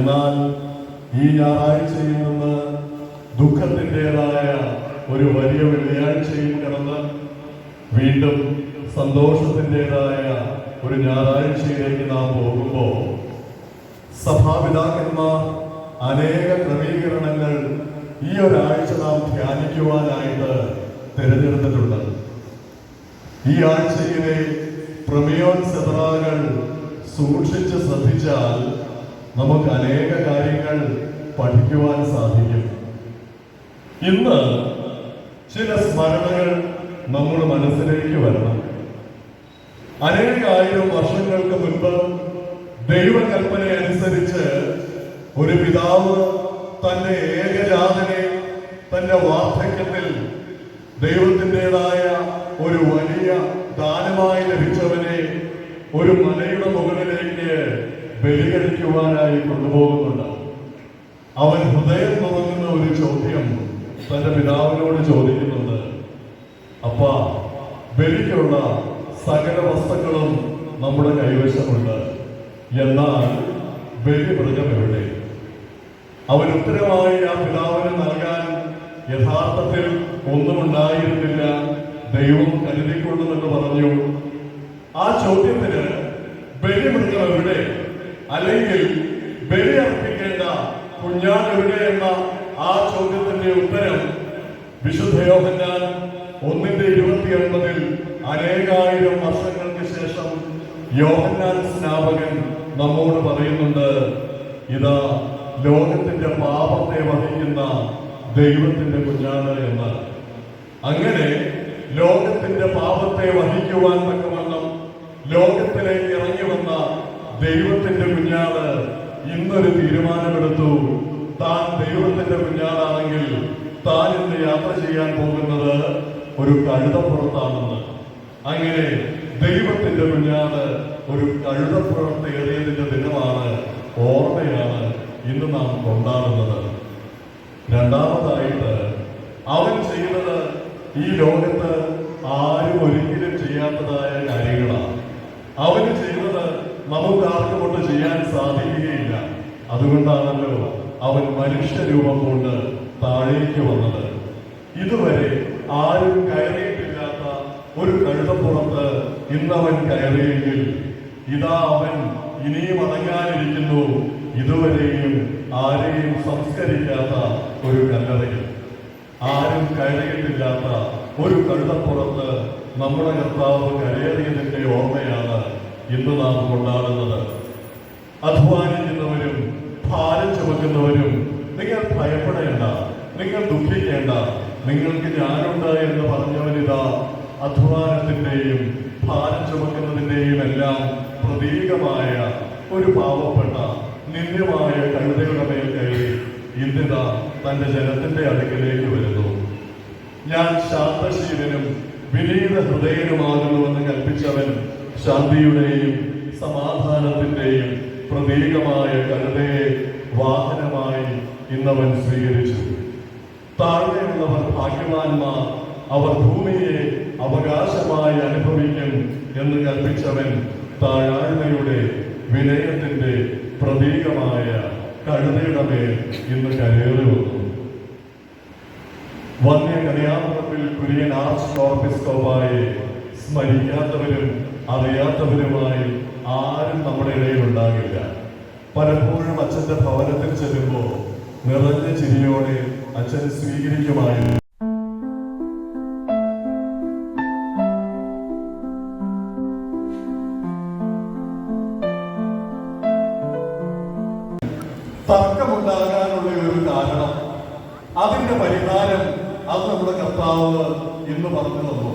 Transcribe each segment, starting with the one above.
എന്നാൽ ഈ ഞായറാഴ്ചയിൽ നിന്ന് ദുഃഖത്തിൻ്റെതായ ഒരു വലിയ വെള്ളിയാഴ്ചയിൽ കിടന്ന് വീണ്ടും സന്തോഷത്തിൻ്റെതായ ഒരു ഞായറാഴ്ചയിലേക്ക് നാം പോകുമ്പോൾ സഭാപിതാക്കന്മാർ അനേക ക്രമീകരണങ്ങൾ ഈ ഒരാഴ്ച നാം ധ്യാനിക്കുവാനായിട്ട് തിരഞ്ഞെടുത്തിട്ടുണ്ട്. ഈ ആഴ്ചയിലെ പ്രമിയോൻ സെതറാകൾ സൂക്ഷിച്ച് ശ്രദ്ധിച്ചാൽ നമുക്ക് അനേക കാര്യങ്ങൾ പഠിക്കുവാൻ സാധിക്കും. ഇന്ന് ചില സ്മരണകൾ നമ്മുടെ മനസ്സിലേക്ക് വരണം. അനേകായിരം വർഷങ്ങൾക്ക് മുൻപ് ദൈവകൽപ്പന അനുസരിച്ച് ഒരു പിതാവ് തന്റെ ഏകജാതനെ തന്റെ വാർദ്ധക്യത്തിൽ ദൈവത്തിൻ്റെതായ ഒരു വലിയ ദാനമായി ലഭിച്ചവനെ ഒരു മലയുടെ മുകളിലേക്ക് ബലികഴിക്കുവാനായി കൊണ്ടുപോകുന്നുണ്ട്. അവൻ ഹൃദയം തുറങ്ങുന്ന ഒരു ചോദ്യം തന്റെ പിതാവിനോട് ചോദിക്കുന്നുണ്ട്. അപ്പാ, ബലിക്കുള്ള സകല വസ്തുക്കളും നമ്മുടെ കൈവശമുണ്ട്, എന്നാൽ ബലിമൃഗം എവിടെ? അവൻ ഉത്തരമായി ആ പിതാവിന് നൽകാൻ യഥാർത്ഥത്തിൽ ഒന്നുമുണ്ടായിരുന്നില്ല, ദൈവം കരുതിക്കൊള്ളുമെന്ന് പറഞ്ഞു. ആ ചോദ്യത്തിന് ബലിമൃഗം എവിടെ, അല്ലെങ്കിൽ ബലി അർപ്പിക്കേണ്ട കുഞ്ഞാട് എവിടെ എന്ന ആ ചോദ്യത്തിന്റെ ഉത്തരം വിശുദ്ധ യോഹന്നാൻ 1:29 അനേകായിരം വർഷങ്ങൾക്ക് ശേഷം യോഹന്നാൻ സ്നാപകൻ നമ്മോട് പറയുന്നുണ്ട്. ഇതാ ലോകത്തിന്റെ പാപത്തെ വഹിക്കുന്ന ദൈവത്തിന്റെ കുഞ്ഞാട് എന്ന്. അങ്ങനെ ലോകത്തിന്റെ പാപത്തെ വഹിക്കുവാൻ തക്കവണ്ണം ലോകത്തിലേക്ക് ഇറങ്ങി വന്ന ദൈവത്തിന്റെ കുഞ്ഞാട് ഇന്നൊരു തീരുമാനമെടുത്തു. താൻ ദൈവത്തിന്റെ കുഞ്ഞാടാണെങ്കിൽ താൻ ഇന്ന് യാത്ര ചെയ്യാൻ പോകുന്നത് ഒരു കഴുതപ്പുറത്താണെന്ന്. അങ്ങനെ ദൈവത്തിന്റെ കുഞ്ഞാട് ഒരു കഴുതപ്പുറത്തേറിയതിന്റെ ദിനമാണ്, ഓർമ്മയാണ് ഇന്ന് നാം കൊണ്ടാടുന്നത്. രണ്ടാമതായിട്ട് അവൻ ചെയ്യുന്നത് ഈ ലോകത്ത് ആരും ഒരിക്കലും ചെയ്യാത്തതായ കാര്യങ്ങളാണ്. അവന് ചെയ്യുന്നത് നമുക്ക് ആർക്കും കൊണ്ട് ചെയ്യാൻ സാധിക്കുകയില്ല. അതുകൊണ്ടാണല്ലോ അവൻ മനുഷ്യരൂപം കൊണ്ട് താഴേക്ക് വന്നത്. ഇതുവരെ ആരും കയറിയിട്ടില്ലാത്ത ഒരു കഴുതപ്പുറത്ത് ഇന്നവൻ കയറിയെങ്കിൽ ഇതാ അവൻ ഇനിയും അടങ്ങാനിരിക്കുന്നു ഇതുവരെയും ആരെയും സംസ്കരിക്കാത്ത ഒരു കല്ലറയിൽ. ആരും കയറിയിട്ടില്ലാത്ത ഒരു കഴുതപ്പുറത്ത് നമ്മുടെ കർത്താവ് കയറിയതിന്റെ ഓർമ്മയാണ് ഇന്ന് നാം കൊണ്ടാടുന്നത്. അധ്വാനിക്കുന്നവരും ഭാരം ചുമക്കുന്നവരും നിങ്ങൾ ഭയപ്പെടേണ്ട, നിങ്ങൾ ദുഃഖിക്കേണ്ട, നിങ്ങൾക്ക് ഞാനുണ്ട് എന്ന് പറഞ്ഞവരിതാ അധ്വാനത്തിന്റെയും ഭാരം ചുമക്കുന്നതിന്റെയും എല്ലാം പ്രതീകമായ ഒരു പാവപ്പെട്ട നിന്ദ്യമായ കഴുതയുടെ മേൽ കയറി ഇന്നിതാ തന്റെ ജനത്തിന്റെ അടുക്കിലേക്ക് വരുന്നു. ഞാൻ ശാന്തശീലനും വിനീത ഹൃദയനുമാകുന്നുവെന്ന് കൽപ്പിച്ചവൻ ശാന്തിയുടെയും സമാധാനത്തിന്റെയും പ്രതീകമായ കഴുതയെ വാഹനമായി ഇന്നവൻ സ്വീകരിച്ചു. താഴ്മയുള്ളവർ ഭാഗ്യവാന്മാർ, അവർ ഭൂമിയെ അവകാശമായി അനുഭവിക്കും എന്ന് കൽപ്പിച്ചവൻ താഴ്മയുടെ വിനയത്തിന്റെ പ്രതീകമായ കഴുതയുടെ മേൽ ഇന്ന് കരയേറി വന്നു. വന്യ കന്യാകുമാരിൽ കുര്യൻ ആർച്ച് കോർപ്പിസ്കോപ്പായെ സ്മരിക്കാത്തവരും അറിയാത്തവരുമായി ആരും നമ്മുടെ ഇടയിൽ ഉണ്ടാകില്ല. പലപ്പോഴും അച്ഛന്റെ ഭവനത്തിൽ ചെല്ലുമ്പോൾ നിറഞ്ഞ ചിരിയോടെ അച്ഛൻ സ്വീകരിക്കുമായിരുന്നു. തർക്കമുണ്ടാകാനുള്ള ഒരു കാരണം, അതിന്റെ പരിഹാരം അത് നമ്മുടെ കർത്താവ് ഇന്ന് പറഞ്ഞു തന്നു.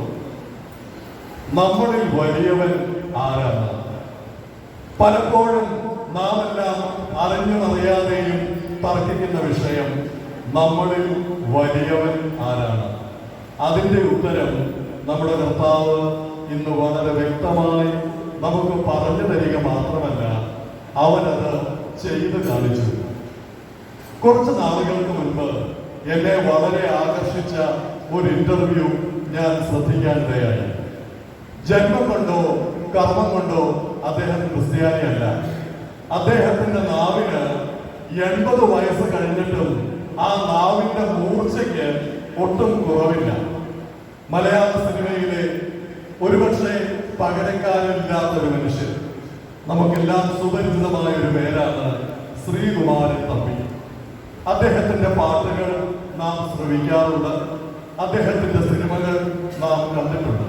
നമ്മളിൽ വലിയവൻ ആരാണ്? പലപ്പോഴും നാം എല്ലാം അറിഞ്ഞും അറിയാതെയും തർക്കിക്കുന്ന വിഷയം നമ്മളിൽ വലിയവൻ ആരാണ്? അതിന്റെ ഉത്തരം നമ്മുടെ കർത്താവ് ഇന്ന് വളരെ വ്യക്തമായി നമുക്ക് പറഞ്ഞു തരിക മാത്രമല്ല, അവനത് ചെയ്ത് കാണിച്ചു. കുറച്ച് നാളുകൾക്ക് മുൻപ് എന്നെ വളരെ ആകർഷിച്ച ഒരു ഇന്റർവ്യൂ ഞാൻ ശ്രദ്ധിക്കാനിടയായി. ജന്മം കൊണ്ടോ കർമ്മം കൊണ്ടോ അദ്ദേഹം ക്രിസ്ത്യാനിയല്ല. അദ്ദേഹത്തിന്റെ നാവിന് 80 വയസ്സ് കഴിഞ്ഞിട്ടും ആ നാവിന്റെ മൂർച്ചയ്ക്ക് ഒട്ടും കുറവില്ല. മലയാള സിനിമയിലെ ഒരുപക്ഷെ പകരക്കാരില്ലാത്തൊരു മനുഷ്യൻ, നമുക്കെല്ലാം സുപരിചിതമായ ഒരു പേരാണ് ശ്രീകുമാരൻ തമ്പി. അദ്ദേഹത്തിന്റെ പാട്ടുകൾ നാം ശ്രവിക്കാറുണ്ട്, അദ്ദേഹത്തിന്റെ സിനിമകൾ നാം കണ്ടിട്ടുണ്ട്.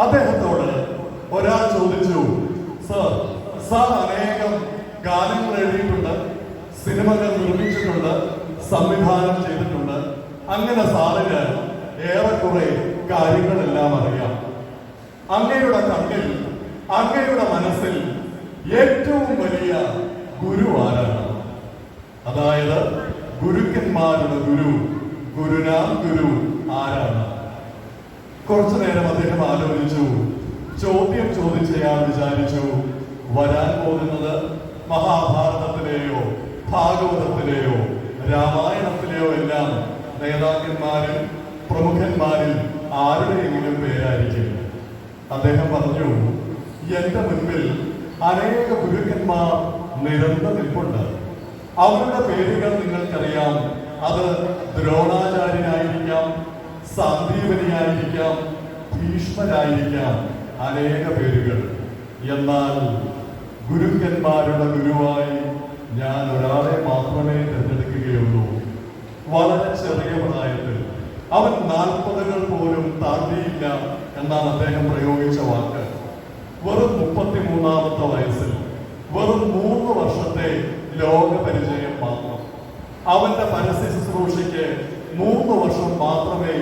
അദ്ദേഹത്തോട് ഒരാൾ ചോദിച്ചു, സാർ അനേകം ഗാനങ്ങൾ എഴുതിയിട്ടുണ്ട്, സിനിമകൾ നിർമ്മിച്ചിട്ടുണ്ട്, സംവിധാനം ചെയ്തിട്ടുണ്ട്, അങ്ങനെ സാറിന് ഏറെക്കുറെ കാര്യങ്ങളെല്ലാം അറിയാം. അങ്ങയുടെ കണ്ണിൽ, അങ്ങയുടെ മനസ്സിൽ ഏറ്റവും വലിയ ഗുരു ആരാണ്? അതായത് ഗുരുക്കന്മാരുടെ ഗുരു, ഗുരുനാം ഗുരു ആരാണ്? കുറച്ചു നേരം അദ്ദേഹം ആലോചിച്ചു. ചോദ്യം ചോദിച്ചയാൾ വിചാരിച്ചു, വരാൻ പോകുന്നത് മഹാഭാരതത്തിലെയോ ഭാഗവതത്തിലെയോ രാമായണത്തിലെയോ എല്ലാം നേതാക്കന്മാരിൽ പ്രമുഖന്മാരിൽ ആരുടെയെങ്കിലും പേരായിരിക്കും. അദ്ദേഹം പറഞ്ഞു, എന്റെ മുൻപിൽ അനേക ഗുരുക്കന്മാർ നിരന്ന് നിൽപ്പുണ്ട്. അവരുടെ പേരുകൾ നിങ്ങൾക്കറിയാം. അത് ദ്രോണാചാര്യനായിരിക്കാം, സന്ദീപനിയായിരിക്കാം, ഭീഷ്മരായിരിക്കാം, അനേക പേരുകൾ. എന്നാൽ ഗുരുക്കന്മാരുടെ ഗുരുവായി ഞാൻ ഒരാളെ മാത്രമേ തിരഞ്ഞെടുക്കുകയുള്ളൂ. വളരെ ചെറിയ പ്രായത്തിൽ, അവൻ 40 പോലും താണ്ടിയില്ല എന്നാണ് അദ്ദേഹം പ്രയോഗിച്ച വാക്ക്. വെറും 33-ാമത്തെ വയസ്സിൽ വെറും 3 വർഷത്തെ ലോക പരിചയം മാത്രം. അവന്റെ പരസ്യ ശുശ്രൂഷയ്ക്ക് 3 വർഷം മാത്രമേ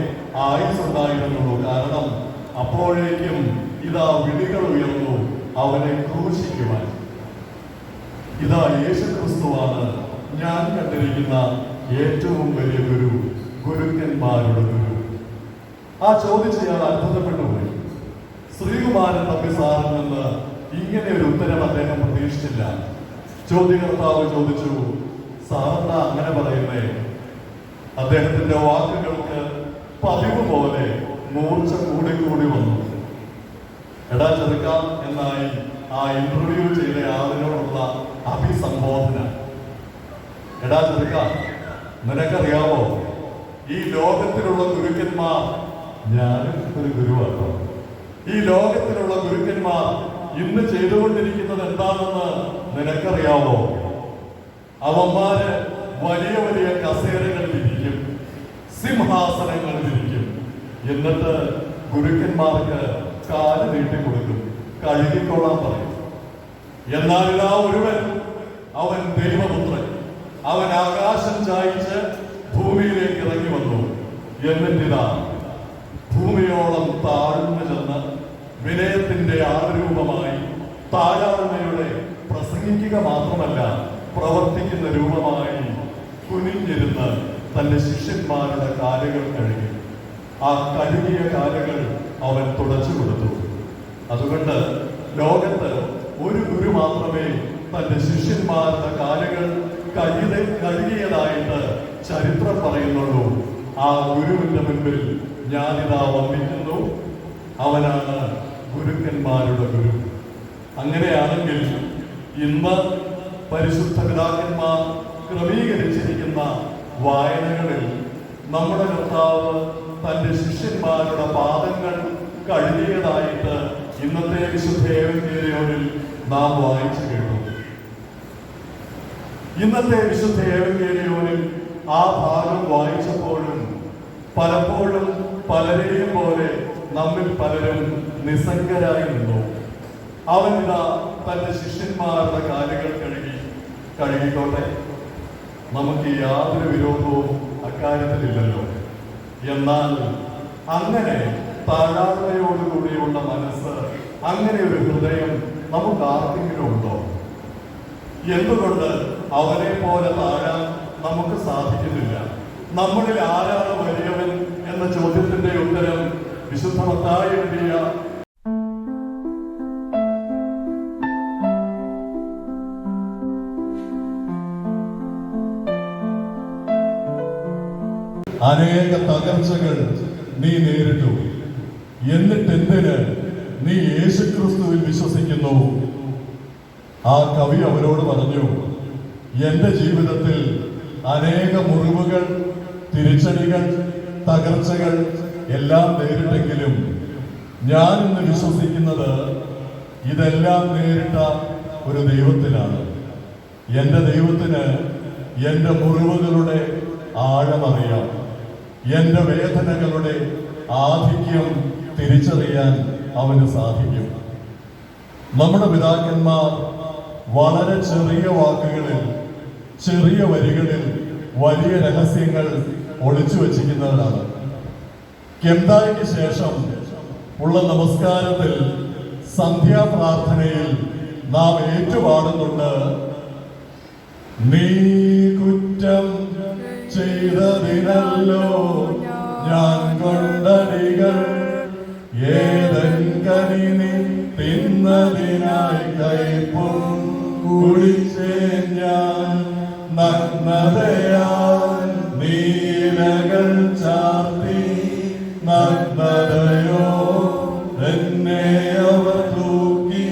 ആയുസുണ്ടായിരുന്നുള്ളൂ. കാരണം അപ്പോഴേക്കും ഇതാ വിളികൾ ഉയർന്നു, അവനെ ക്രൂശിക്കുവാൻ. ഇതാ യേശുക്രിസ്തുവാണ് ഞാൻ കണ്ടിരിക്കുന്ന ഏറ്റവും വലിയ ഗുരു, ഗുരുക്കന്മാരുടെ ഗുരു. ആ ചോദിച്ചയാൾ അത്ഭുതപ്പെട്ടുപോയി. ശ്രീകുമാരൻ തമ്പി സാറിൽ നിന്ന് ഇങ്ങനെ ഒരു ഉത്തരം അദ്ദേഹം പ്രതീക്ഷിച്ചില്ല. ചോദ്യകർത്താവ് ചോദിച്ചു, സാറെന്താ അങ്ങനെ പറയുന്നേ? അദ്ദേഹത്തിന്റെ വാക്കുകൾക്ക് പതിവ് പോലെ മൂർച്ച കൂടി വന്നു. എടാ ചെറുക്ക എന്നായി ആ ഇന്റർവ്യൂ ചെയ്ത ആളിനോടുള്ള അഭിസംബോധന. എടാ ചെറുക്ക, നിനക്കറിയാമോ ഈ ലോകത്തിലുള്ള ഗുരുക്കന്മാർ, ഞാനും ഒരു ഗുരുവാട്ടോ. ഈ ലോകത്തിലുള്ള ഗുരുക്കന്മാർ ഇന്ന് ചെയ്തുകൊണ്ടിരിക്കുന്നത് എന്താണെന്ന് നിനക്കറിയാമോ? അവന്മാര് വലിയ വലിയ കസേരകളിൽ ഇരിക്കും, സിംഹാസനങ്ങളിൽ ഇരിക്കും. എന്നിട്ട് ഗുരുക്കന്മാർക്ക് കാല് നീട്ടിക്കൊടുക്കും, കഴുകിക്കൊള്ളാൻ പറയും. എന്നാൽ ഇതാ ഒരുവൻ, അവൻ ദൈവപുത്രൻ, അവൻ ആകാശം ചായിച്ച് ഭൂമിയിലേക്ക് ഇറങ്ങി വന്നു. എന്നിട്ടിതാ ഭൂമിയോളം താഴ്ന്നു ചെന്ന് വിനയത്തിന്റെ ആരൂപമായി, താഴാഴ്മയുടെ പ്രസംഗിക്കുക മാത്രമല്ല പ്രവർത്തിക്കുന്ന രൂപമായി കുനിഞ്ഞിരുന്ന് തന്റെ ശിഷ്യന്മാരുടെ കാലുകൾ കഴുകി. ആ കഴുകിയ കാലുകൾ അവൻ തുടച്ചു കൊടുത്തു. അതുകൊണ്ട് ലോകത്ത് ഒരു ഗുരു മാത്രമേ തന്റെ ശിഷ്യന്മാരുടെ കാലുകൾ കഴുകിയതായിട്ട് ചരിത്രം പറയുന്നുള്ളൂ. ആ ഗുരുവിന്റെ മുൻപിൽ ഞാനിതാ വന്നിരിക്കുന്നു. അവനാണ് ഗുരുക്കന്മാരുടെ ഗുരു. അങ്ങനെയാണെങ്കിൽ ഇന്ന് പരിശുദ്ധ പിതാക്കന്മാർ ക്രമീകരിച്ചിരിക്കുന്ന വായനകളിൽ നമ്മുടെ കർത്താവ് തന്റെ ശിഷ്യന്മാരുടെ പാദങ്ങൾ കഴുകിയതായിട്ട് ഇന്നത്തെ വിശുദ്ധ ഏവങ്കേലിയോനിൽ നാം വായിച്ചു കേട്ടു. ഇന്നത്തെ വിശുദ്ധ ഏവങ്കേലിയോനിൽ ആ ഭാഗം വായിച്ചപ്പോഴും പലപ്പോഴും പലരെയും പോലെ നമ്മിൽ പലരും നിസ്സംഗരായി നിന്നു. അവനിതാ തന്റെ ശിഷ്യന്മാരുടെ കാലുകൾ കഴുകിക്കോട്ടെ, നമുക്ക് യാതൊരു വിരോധവും അക്കാര്യത്തിലില്ലല്ലോ. എന്നാൽ അങ്ങനെ താഴ്മയോടുകൂടിയുള്ള മനസ്സ്, അങ്ങനെ ഒരു ഹൃദയം നമുക്ക് ആർക്കെങ്കിലും ഉണ്ടോ? എന്തുകൊണ്ട് അവനെ പോലെ താഴാൻ നമുക്ക് സാധിക്കുന്നില്ല? നമ്മളിൽ ആരാണ് വലിയവൻ എന്ന ചോദ്യത്തിന്റെ ഉത്തരം വിശുദ്ധ മത്തായി എഴുതിയ അനേക തകർച്ചകൾ നീ നേരിട്ടു, എന്നിട്ടെന്തിന് നീ യേശുക്രിസ്തുവിൽ വിശ്വസിക്കുന്നു? ആ കവി അവരോട് പറഞ്ഞു, എൻ്റെ ജീവിതത്തിൽ അനേക മുറിവുകൾ, തിരിച്ചടികൾ, തകർച്ചകൾ എല്ലാം നേരിട്ടെങ്കിലും ഞാൻ ഇന്ന് വിശ്വസിക്കുന്നത് ഇതെല്ലാം നേരിട്ട ഒരു ദൈവത്തിലാണ്. എൻ്റെ ദൈവത്തിന് എൻ്റെ മുറിവുകളുടെ ആഴമറിയാം. എൻ്റെ വേദനകളുടെ ആധിക്യം തിരിച്ചറിയാൻ അവന് സാധിക്കും. നമ്മുടെ പിതാക്കന്മാർ വളരെ ചെറിയ വാക്കുകളിൽ, ചെറിയ വരികളിൽ വലിയ രഹസ്യങ്ങൾ ഒളിച്ചു വച്ചിരിക്കുന്നവരാണ്. കെന്തായ്ക്ക് ശേഷം ഉള്ള നമസ്കാരത്തിൽ, സന്ധ്യാപ്രാർത്ഥനയിൽ നാം ഏറ്റുപാടുന്നുണ്ട്, നീ കുറ്റം ചെയ്തതിനല്ലോ ഞാൻ കൊണ്ടടികൾ, ഏതൻ കനി നീ തിന്നതിനായി കൈപ്പും കുടിച്ചേ ഞാൻ, നഗ്നതയാൽ നീലകൾ ചാർത്തി, നഗ്നതയോ എന്നെ അവർ തൂക്കി,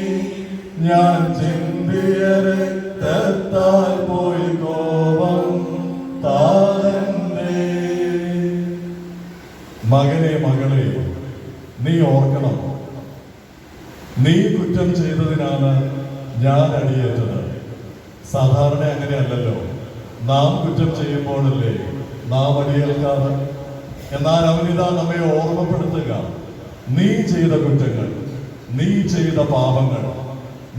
ഞാൻ ചിന്തിയ രക്തത്താൽ പോയി കോപം താഴെ. മകനെ, മകളെ, നീ ഓർക്കണം, നീ കുറ്റം ചെയ്തതിനാണ് ഞാൻ അടിയേറ്റത്. സാധാരണ അങ്ങനെയല്ലല്ലോ. നാം കുറ്റം ചെയ്യുമ്പോഴല്ലേ നാം അടിയേൽക്കാറ്. എന്നാൽ അവനിതാ നമ്മെ ഓർമ്മപ്പെടുത്തുക, നീ ചെയ്ത കുറ്റങ്ങൾ, നീ ചെയ്ത പാപങ്ങൾ,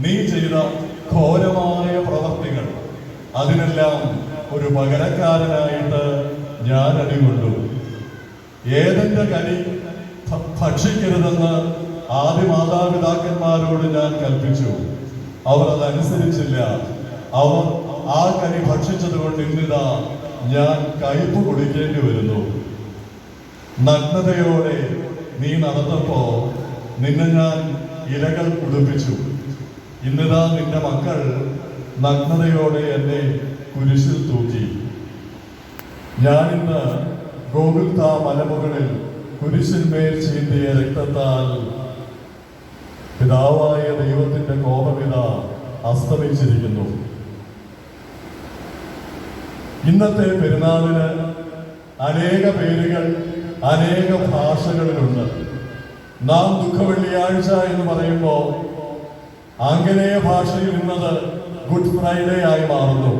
നീ ചെയ്ത ഘോരമായ പ്രവർത്തികൾ, അതിനെല്ലാം ഒരു പകരക്കാരനായിട്ട് ഞാൻ അടികൊണ്ടു. ഏതെന്റെ കനി ഭക്ഷിക്കരുതെന്ന് ആദ്യ മാതാപിതാക്കന്മാരോട് ഞാൻ കൽപ്പിച്ചു. അവർ അതനുസരിച്ചില്ല. അവർ ആ കനി ഭക്ഷിച്ചത് കൊണ്ട് ഇന്നിതാ ഞാൻ കയ്പ് കുടിക്കേണ്ടി വരുന്നു. നഗ്നതയോടെ നീ നടന്നപ്പോ നിന്നെ ഞാൻ ഇലകൾ ഉടുപ്പിച്ചു. ഇന്നിതാ നിന്റെ മക്കൾ നഗ്നതയോടെ എന്നെ കുരിശിൽ തൂക്കി. ഞാനിന്ന് ഗോകുൽത്താ മലമുകളിൽ കുരിശിന്മേൽ ചീന്തിയ രക്തത്താൽ പിതാവായ ദൈവത്തിന്റെ കോപമിത അസ്തമിച്ചിരിക്കുന്നു. ഇന്നത്തെ പെരുന്നാളിന് അനേക പേരുകൾ, അനേക ഭാഷകളിലുണ്ട്. നാം ദുഃഖവെള്ളിയാഴ്ച എന്ന് പറയുമ്പോൾ ആംഗലേയ ഭാഷയിൽ ഇന്നത് ഗുഡ് ഫ്രൈഡേ ആയി മാറുന്നു.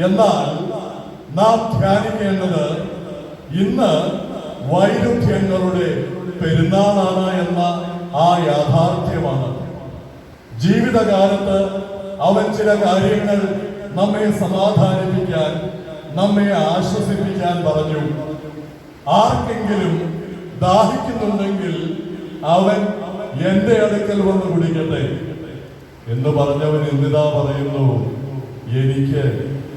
എന്നാൽ നാം ധ്യാനിക്കേണ്ടത് ഇന്ന് വൈരുദ്ധ്യങ്ങളുടെ പെരുന്നാളാണ് എന്ന ആ യാഥാർത്ഥ്യമാണ്. ജീവിതകാലത്ത് അവൻ ചില കാര്യങ്ങൾ നമ്മെ സമാധാനിപ്പിക്കാൻ, നമ്മെ ആശ്വസിപ്പിക്കാൻ പറഞ്ഞു. ആർക്കെങ്കിലും ദാഹിക്കുന്നുണ്ടെങ്കിൽ അവൻ എന്റെ അടുക്കൽ വന്ന് കുടിക്കട്ടെ എന്ന് പറഞ്ഞവൻ ഇന്നിതാ പറയുന്നു, എനിക്ക്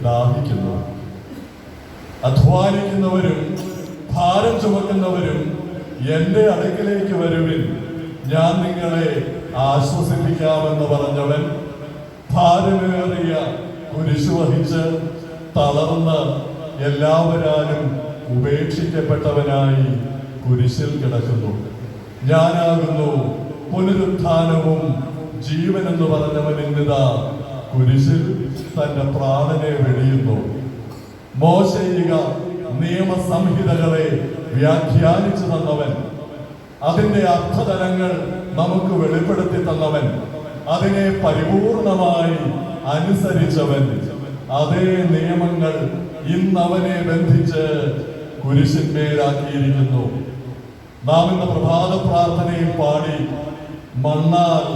ദാഹിക്കുന്നു. അധ്വാനിക്കുന്നവരും ഭാരം ചുമക്കുന്നവരും എന്റെ അടുക്കലേക്ക് വരുവിൻ, ഞാൻ നിങ്ങളെ ആശ്വസിപ്പിക്കാമെന്ന് പറഞ്ഞവൻ ഭാരമേറിയ കുരിശു വഹിച്ച് തളർന്ന് എല്ലാവരാലും ഉപേക്ഷിക്കപ്പെട്ടവനായി കുരിശിൽ കിടക്കുന്നു. ഞാനാകുന്നു പുനരുത്ഥാനവും ജീവൻ എന്ന് പറഞ്ഞവൻ ഇന്നിതാ കുരിശിൽ തന്റെ പ്രാണനെ വെടിയുന്നു. മോശയിക നിയമസംഹിതകളെ വ്യാഖ്യാനിച്ചു തന്നവൻ, അതിന്റെ അർത്ഥതലങ്ങൾ നമുക്ക് വെളിപ്പെടുത്തി തന്നവൻ, അതിനെ പരിപൂർണമായി അനുസരിച്ചവൻ, അതേ നിയമങ്ങൾ ഇന്നവനെ ബന്ധിച്ച് കുരിശിന്മേലാക്കിയിരിക്കുന്നു. നാം ഇന്ന് പ്രഭാത പ്രാർത്ഥനയിൽ പാടി, മണ്ണാൽ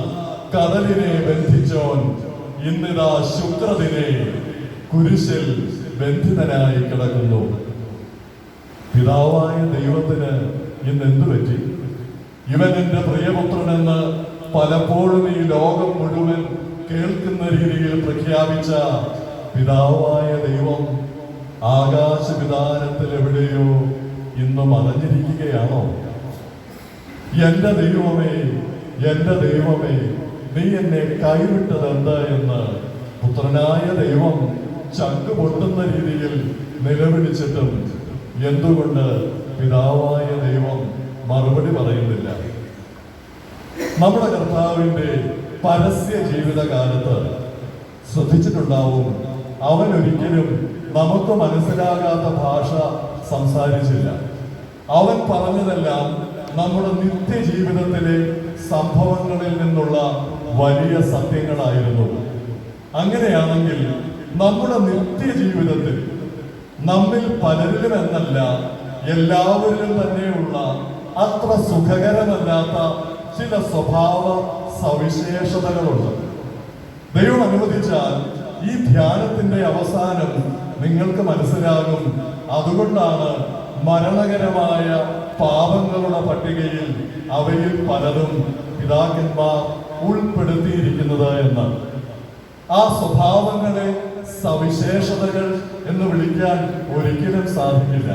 കടലിനെ ബന്ധിച്ചോൻ ഇന്നിതാ ശുക്രദിനെ കുരിശിൽ ബന്ധിതനായി കിടക്കുന്നു. പിതാവായ ദൈവത്തിന് ഇന്ന് എന്തു പറ്റി? ഇവൻ എന്റെ പ്രിയപുത്രനെന്ന് പലപ്പോഴും ഈ ലോകം മുഴുവൻ കേൾക്കുന്ന രീതിയിൽ പ്രഖ്യാപിച്ച പിതാവായ ദൈവം ആകാശവിതാനത്തിൽ എവിടെയോ ഇന്ന് മറഞ്ഞിരിക്കുകയാണോ? എന്റെ ദൈവമേ, എന്റെ ദൈവമേ, നീ എന്നെ കൈവിട്ടതെന്ത് എന്ന് പുത്രനായ ദൈവം ചങ്ക് പൊട്ടുന്ന രീതിയിൽ നിലവിളിച്ചിട്ടും എന്തുകൊണ്ട് പിതാവായ ദൈവം മറുപടി പറയുന്നില്ല? നമ്മുടെ കർത്താവിന്റെ പരസ്യ ജീവിതകാലത്ത് ശ്രദ്ധിച്ചിട്ടുണ്ടാവും, അവൻ ഒരിക്കലും നമുക്ക് മനസ്സിലാകാത്ത ഭാഷ സംസാരിച്ചില്ല. അവൻ പറഞ്ഞതെല്ലാം നമ്മുടെ നിത്യജീവിതത്തിലെ സംഭവങ്ങളിൽ നിന്നുള്ള വലിയ സത്യങ്ങളായിരുന്നു. അങ്ങനെയാണെങ്കിൽ നമ്മുടെ നിത്യജീവിതത്തിൽ നമ്മിൽ പലരിലും എന്നല്ല എല്ലാവരിലും തന്നെയുള്ള അത്ര സുഖകരമല്ലാത്ത ചില സ്വഭാവ സവിശേഷതകളുണ്ട്. ദൈവം അനുവദിച്ചാൽ ഈ ധ്യാനത്തിന്റെ അവസാനം നിങ്ങൾക്ക് മനസ്സിലാകും. അതുകൊണ്ടാണ് മരണകരമായ പാപങ്ങളുടെ പട്ടികയിൽ അവയിൽ പലതും പിതാക്കന്മാർ ഉൾപ്പെടുത്തിയിരിക്കുന്നത് എന്ന്. ആ സ്വഭാവങ്ങളെ സവിശേഷതകൾ എന്ന് വിളിക്കാൻ ഒരിക്കലും സാധിക്കില്ല.